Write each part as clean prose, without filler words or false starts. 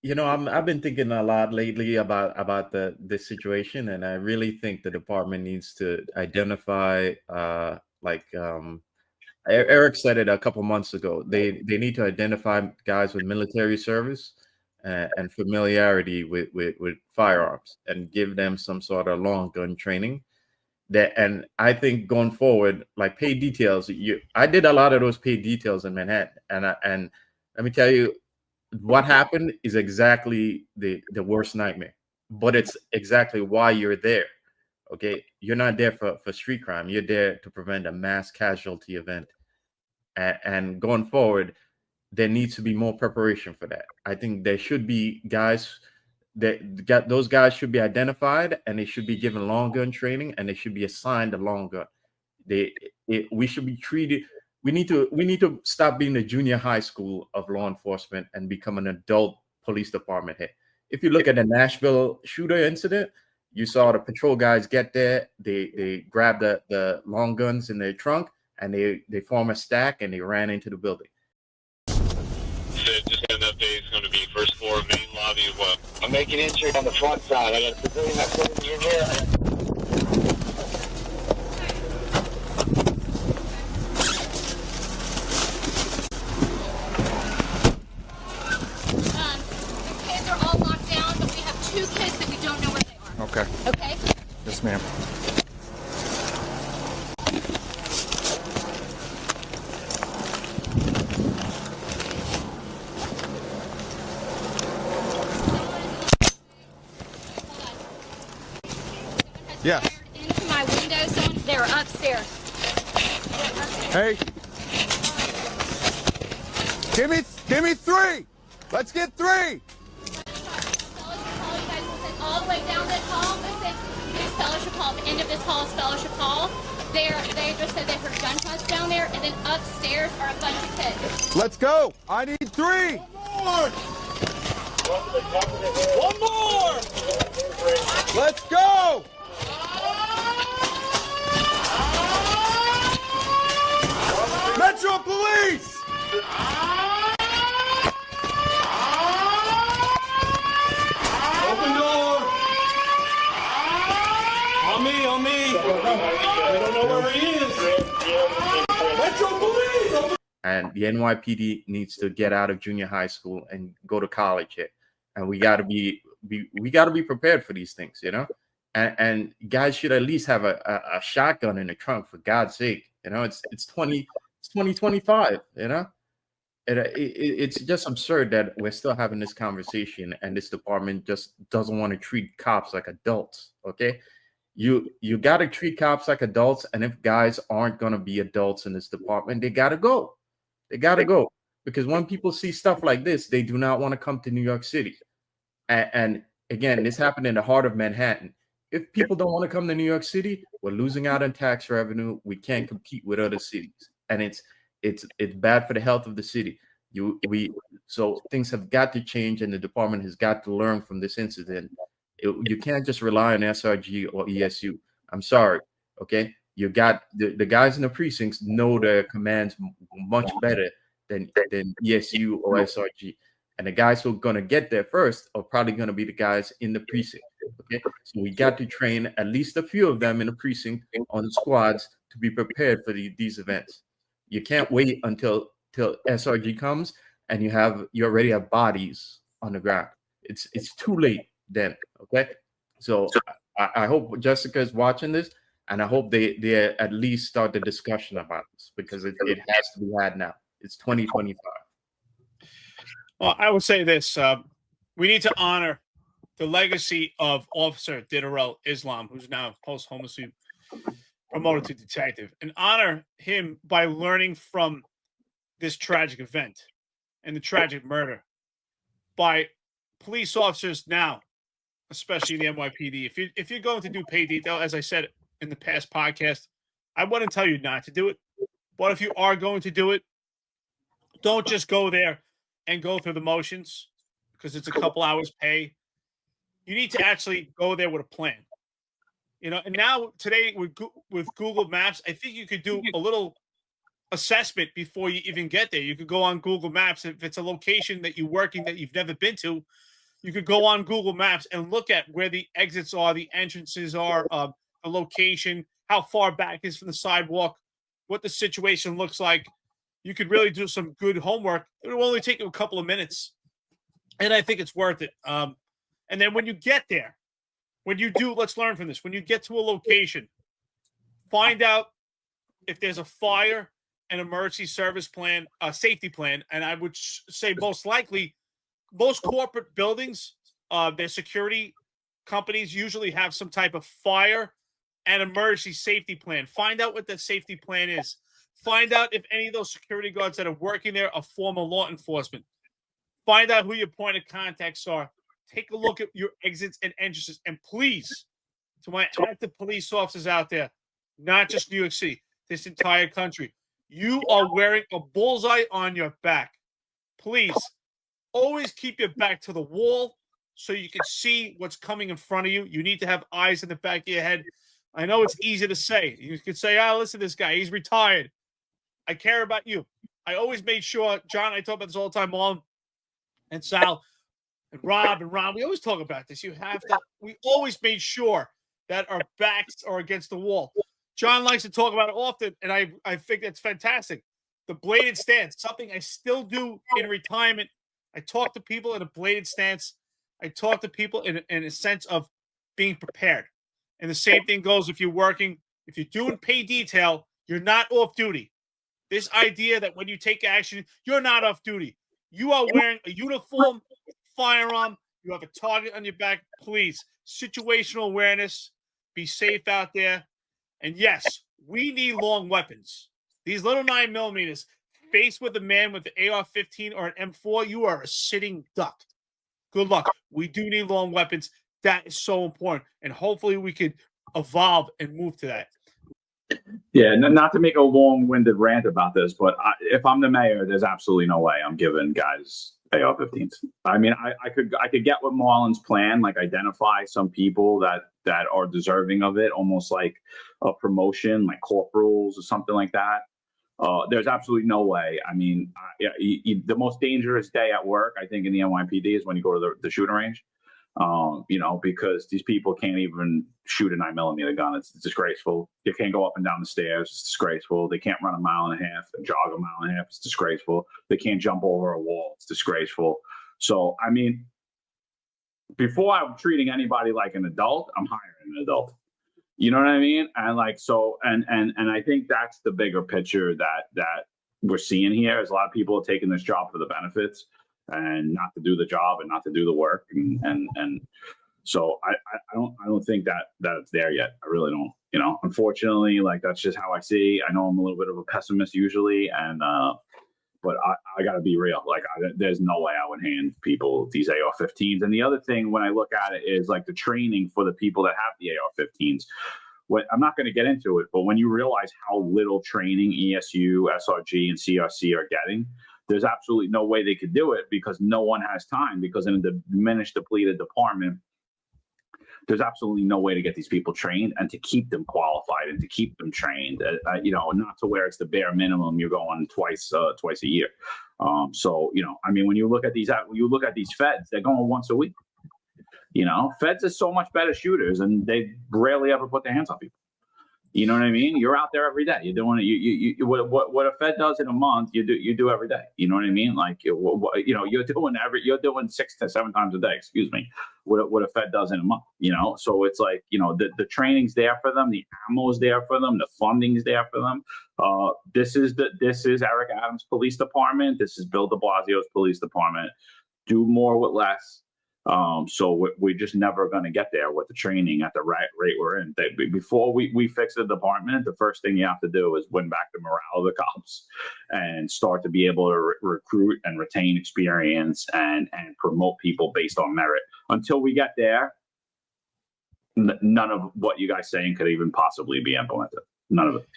I've been thinking a lot lately about this situation, and I really think the department needs to identify, Eric said it a couple months ago. They need to identify guys with military service and familiarity with firearms, and give them some sort of long gun training. And I think going forward, like pay details, I did a lot of those pay details in Manhattan, and let me tell you, what happened is exactly the worst nightmare, but it's exactly why you're there. Okay, you're not there for street crime. You're there to prevent a mass casualty event. And going forward, there needs to be more preparation for that. I think there should be guys that got those guys should be identified, and they should be given long gun training, and they should be assigned a long gun. We should be treated. We need to stop being the junior high school of law enforcement and become an adult police department here. If you look at the Nashville shooter incident, you saw the patrol guys get there. They grab the long guns in their trunk, and they form a stack, and they ran into the building. Just got an update. It's going to be first floor, main lobby. What? I'm making entry on the front side. I got a civilian that's in here. Okay. Okay. Yes, ma'am. Yeah. Into my window, they're upstairs. Hey. Give me 3. Let's get 3. All the way down this hall. Listen, this fellowship hall. The end of this hall is fellowship hall. They just said they heard gunshots down there, and then upstairs are a bunch of kids. Let's go. I need 3. One more! Let's go. Metro Police. Open door! On me! We don't know where he is! Metro Police! And the NYPD needs to get out of junior high school and go to college here. And we got to be prepared for these things, And guys should at least have a shotgun in the trunk, for God's sake. It's 2025. It's just absurd that we're still having this conversation, and this department just doesn't want to treat cops like adults. Okay, you got to treat cops like adults, and if guys aren't going to be adults in this department, they got to go. They got to go, because when people see stuff like this, they do not want to come to New York City. And again, this happened in the heart of Manhattan. If people don't want to come to New York City, we're losing out on tax revenue. We can't compete with other cities, and it's bad for the health of the city. So things have got to change, and the department has got to learn from this incident. You can't just rely on SRG or ESU. I'm sorry. Okay, you got the guys in the precincts know their commands much better than ESU or SRG. And the guys who are going to get there first are probably going to be the guys in the precinct. Okay, so we got to train at least a few of them in the precinct on the squads to be prepared for these events. You can't wait until SRG comes and you already have bodies on the ground. It's too late then. Okay, so I hope Jessica is watching this, and I hope they at least start the discussion about this, because it has to be had now. It's 2025. Well, I would say this: we need to honor the legacy of Officer Diderot Islam, who's now posthumously promoted to detective, and honor him by learning from this tragic event and the tragic murder by police officers now, especially the NYPD. If you're going to do pay detail, as I said in the past podcast, I wouldn't tell you not to do it. But if you are going to do it, don't just go there and go through the motions, because it's a couple hours pay. You need to actually go there with a plan. And now today with Google Maps, I think you could do a little assessment before you even get there. You could go on Google Maps. If it's a location that you're working that you've never been to, you could go on Google Maps and look at where the exits are, the entrances are, the location, how far back is from the sidewalk, what the situation looks like. You could really do some good homework. It will only take you a couple of minutes, and I think it's worth it. And then when you get there, let's learn from this. When you get to a location, find out if there's a fire, an emergency service plan, a safety plan, and I would say most likely, most corporate buildings, their security companies usually have some type of fire and emergency safety plan. Find out what that safety plan is. Find out if any of those security guards that are working there are former law enforcement. Find out who your point of contacts are. Take a look at your exits and entrances. And please, to my active police officers out there, not just New York City, this entire country, you are wearing a bullseye on your back. Please, always keep your back to the wall so you can see what's coming in front of you. You need to have eyes in the back of your head. I know it's easy to say. You could say, listen to this guy. He's retired. I care about you. I always made sure, John, I talk about this all the time, Marlon and Sal and Rob and Ron, we always talk about this. We always made sure that our backs are against the wall. John likes to talk about it often, and I think that's fantastic. The bladed stance, something I still do in retirement. I talk to people in a bladed stance. I talk to people in a sense of being prepared. And the same thing goes if you're working. If you're doing pay detail, you're not off duty. This idea that when you take action, you're not off duty. You are wearing a uniform, firearm. You have a target on your back. Please, situational awareness. Be safe out there. And yes, we need long weapons. These little 9mm, faced with a man with an AR-15 or an M4, you are a sitting duck. Good luck. We do need long weapons. That is so important. And hopefully we could evolve and move to that. Yeah, not to make a long-winded rant about this, but if I'm the mayor, there's absolutely no way I'm giving guys AR-15s. I mean, I could get with Marlon's plan, like identify some people that are deserving of it, almost like a promotion, like corporals or something like that. There's absolutely no way. I mean, the most dangerous day at work, I think, in the NYPD is when you go to the shooting range. Because these people can't even shoot a 9mm gun. It's disgraceful. They can't go up and down the stairs. It's disgraceful. They can't run a mile and a half and jog a mile and a half. It's disgraceful. They can't jump over a wall. It's disgraceful. So, I mean, before I'm treating anybody like an adult, I'm hiring an adult. You know what I mean? And and I think that's the bigger picture that we're seeing here is a lot of people are taking this job for the benefits and not to do the job and not to do the work. And so I don't think that it's there yet. I really don't, unfortunately, like that's just how I see. I know I'm a little bit of a pessimist usually. But I gotta be real. Like there's no way I would hand people these AR-15s. And the other thing when I look at it is like the training for the people that have the AR-15s. I'm not going to get into it, but when you realize how little training ESU, SRG, and CRC are getting, there's absolutely no way they could do it because no one has time. Because in a diminished, depleted department, there's absolutely no way to get these people trained and to keep them qualified and to keep them trained. Not to where it's the bare minimum. You're going twice a year. I mean, when you look at these feds, they're going once a week. Feds are so much better shooters, and they rarely ever put their hands on people. You know what I mean? You're out there every day. You're doing it. What a Fed does in a month, you do every day. You know what I mean? Like you're doing 6 to 7 times a day. Excuse me. What a Fed does in a month. So it's like the training's there for them, the ammo's there for them, the funding's there for them. This is Eric Adams' police department. This is Bill de Blasio's police department. Do more with less. So we're just never going to get there with the training at the rate we're in. Before we fix the department, the first thing you have to do is win back the morale of the cops and start to be able to recruit and retain experience and promote people based on merit. Until we get there, none of what you guys saying could even possibly be implemented. None of it.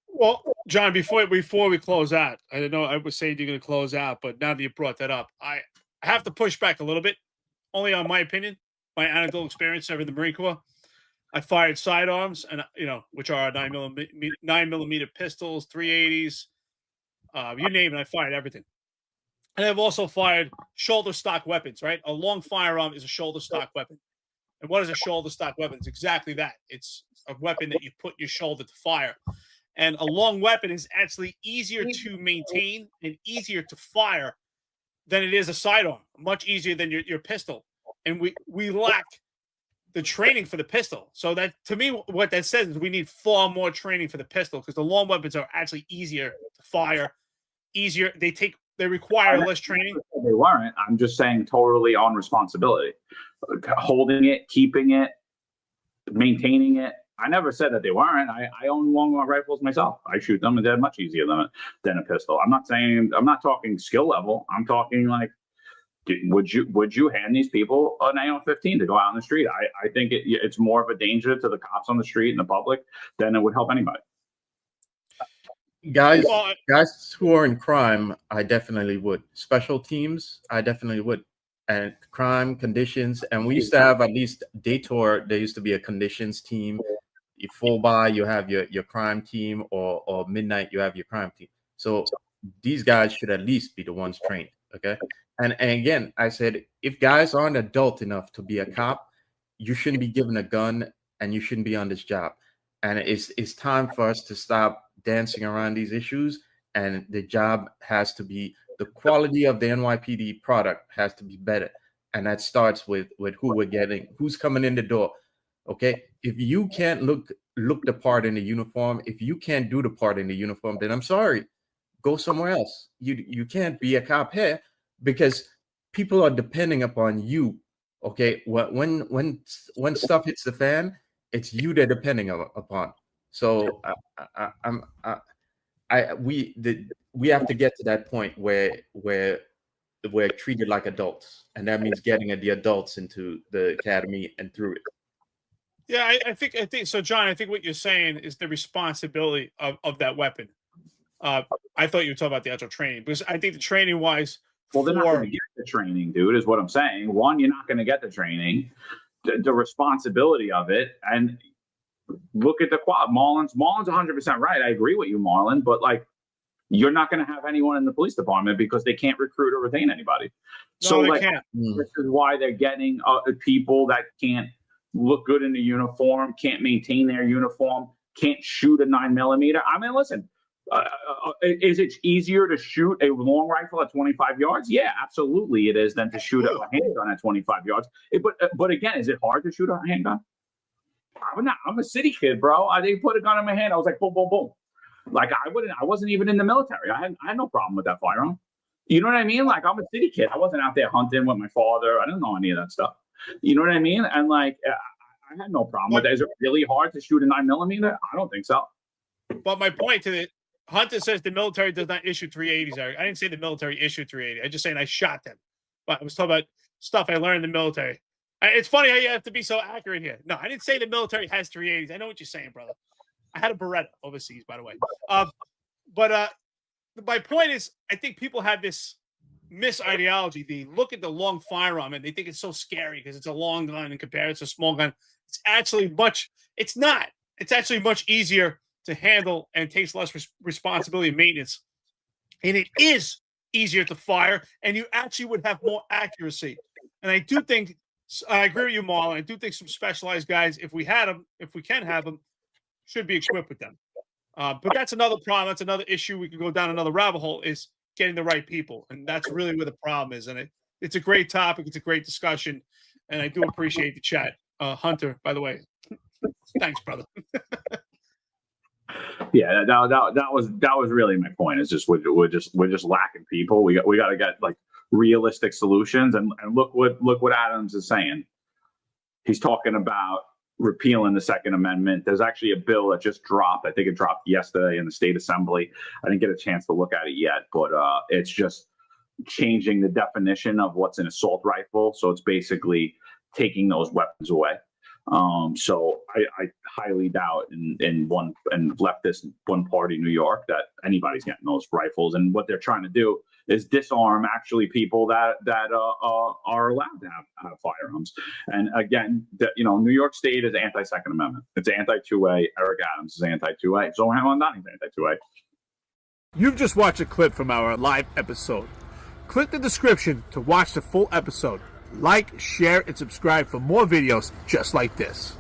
Well, John, before we close out, I don't know, I was saying you're going to close out, but now that you brought that up, I have to push back a little bit. Only on my opinion, my anecdotal experience over the Marine Corps. I fired sidearms, and which are 9mm pistols, 380s, You name it, I fired everything. And I've also fired shoulder stock weapons, right? A long firearm is a shoulder stock weapon. And what is a shoulder stock weapon? It's exactly that. It's a weapon that you put in your shoulder to fire. And a long weapon is actually easier to maintain and easier to fire than it is a sidearm. Much easier than your pistol. And we lack the training for the pistol. So that, to me, what that says is we need far more training for the pistol, because the long weapons are actually easier to fire, easier. They require less training. They weren't. I'm just saying totally on responsibility. Holding it, keeping it, maintaining it. I never said that they weren't. I own long rifles myself. I shoot them, and they're much easier than a pistol. I'm not talking skill level. I'm talking like, would you hand these people an AR-15 to go out on the street? I think it's more of a danger to the cops on the street and the public than it would help anybody. Guys who are in crime, I definitely would. Special teams, I definitely would. And crime, conditions, and we used to have, at least Daytor, there used to be a conditions team. You full by, you have your crime team, or midnight, you have your crime team. So these guys should at least be the ones trained, okay? And again, I said, if guys aren't adult enough to be a cop, you shouldn't be given a gun, and you shouldn't be on this job. And it's time for us to stop dancing around these issues, and the job has to be, the quality of the NYPD product has to be better. And that starts with who we're getting, who's coming in the door. Okay. If you can't look the part in the uniform, if you can't do the part in the uniform, then I'm sorry, go somewhere else. You can't be a cop here, because people are depending upon you. Okay. When stuff hits the fan, it's you they're depending upon. So we have to get to that point where we're treated like adults, and that means getting the adults into the academy and through it. Yeah, I think so, John. I think what you're saying is the responsibility of that weapon. I thought you were talking about the actual training, because I think the training wise, well, they're not going to get the training, dude, is what I'm saying. One, you're not going to get the training, the responsibility of it, and look at the quad. Marlon's 100% right. I agree with you, Marlon, but like, you're not going to have anyone in the police department because they can't recruit or retain anybody. No, so they like, can't. This is why they're getting people that can't look good in the uniform, can't maintain their uniform, can't shoot a 9mm. I mean, listen, is it easier to shoot a long rifle at 25 yards? Yeah, absolutely it is, than to shoot a handgun at 25 yards. But again, is it hard to shoot a handgun? I'm a city kid, bro. They put a gun in my hand. I was like, boom, boom, boom. Like I wasn't even in the military. I had no problem with that firearm. You know what I mean? Like, I'm a city kid. I wasn't out there hunting with my father. I didn't know any of that stuff. You know what I mean? And like, I had no problem with that. Is it really hard to shoot a 9mm? I don't think so. But my point to it, Hunter says the military does not issue 380s. I didn't say the military issued 380. I just saying I shot them. But I was talking about stuff I learned in the military. It's funny how you have to be so accurate here. No, I didn't say the military has 380s. I know what you're saying, brother. I had a Beretta overseas, by the way. But my point is, I think people have this misideology. They look at the long firearm and they think it's so scary because it's a long gun and compared to a small gun. It's actually it's not. It's actually much easier to handle and takes less responsibility and maintenance. And it is easier to fire, and you actually would have more accuracy. And I do think, I agree with you, Marlon. I do think some specialized guys, if we can have them, should be equipped with them. But that's another problem. That's another issue. We can go down another rabbit hole, is getting the right people. And that's really where the problem is. And it's a great topic. It's a great discussion. And I do appreciate the chat. Hunter, by the way, thanks, brother. Yeah, that was really my point. It's just we're just lacking people. We got to get like realistic solutions. And look what Adams is saying. He's talking about repealing the Second Amendment. There's actually a bill that just dropped. I think it dropped yesterday in the state assembly. I didn't get a chance to look at it yet, but it's just changing the definition of what's an assault rifle. So it's basically taking those weapons away. So I highly doubt in leftist one party New York that anybody's getting those rifles. And what they're trying to do is disarm actually people that are allowed to have firearms. And again, New York State is anti-Second Amendment. It's anti-2A. Eric Adams is anti-2A. So Hamlin Downing's anti-2A. You've just watched a clip from our live episode. Click the description to watch the full episode. Like, share, and subscribe for more videos just like this.